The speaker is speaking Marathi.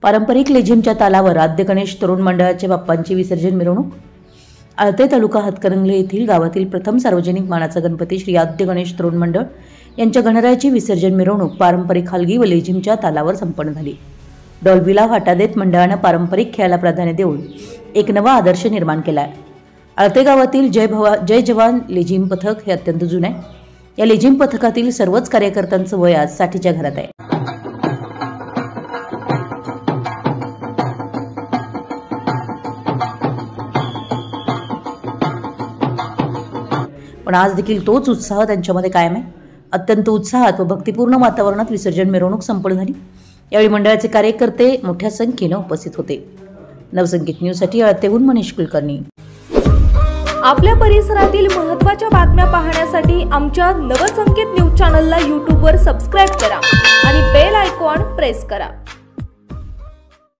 पारंपरिक लेझिमच्या तालावर आद्य गणेश तरुण मंडळाच्या बाप्पांची विसर्जन मिरवणूक। आळते तालुका हातकणंगले येथील गावातील प्रथम सार्वजनिक मानाचा गणपती श्री आद्य गणेश तरुण मंडळ यांच्या गणरायाची विसर्जन मिरवणूक पारंपरिक हलगी व लेझिमच्या तालावर संपन्न झाली। डॉल्बीला फाटा देत मंडळाने पारंपरिक खेळाला प्राधान्य देऊन एक नवा आदर्श निर्माण केला आहे। आळते गावातील जय जवान लेझिम पथक हे अत्यंत जुने आहे। या लेझिम पथकातील सर्वच कार्यकर्त्यांचं वय आज 60च्या घरात आहे। पण आज देखील तोच उत्साह त्यांच्यामध्ये कायम आहे। अत्यंत उत्साहात व भक्तिपूर्ण वातावरणात विसर्जन मिरवणूक संपन्न झाली। यावेळी मंडळाचे कार्यकर्ते मोठ्या संख्येने उपस्थित होते। नवसंगीत न्यूजसाठी आळतेहून मनीष कुलकर्णी। आपल्या परिसरातील महत्त्वाच्या बातम्या पाहण्यासाठी आमच्या नवसंगीत न्यूज चॅनलला YouTube वर सबस्क्राइब करा आणि बेल आयकॉन प्रेस करा।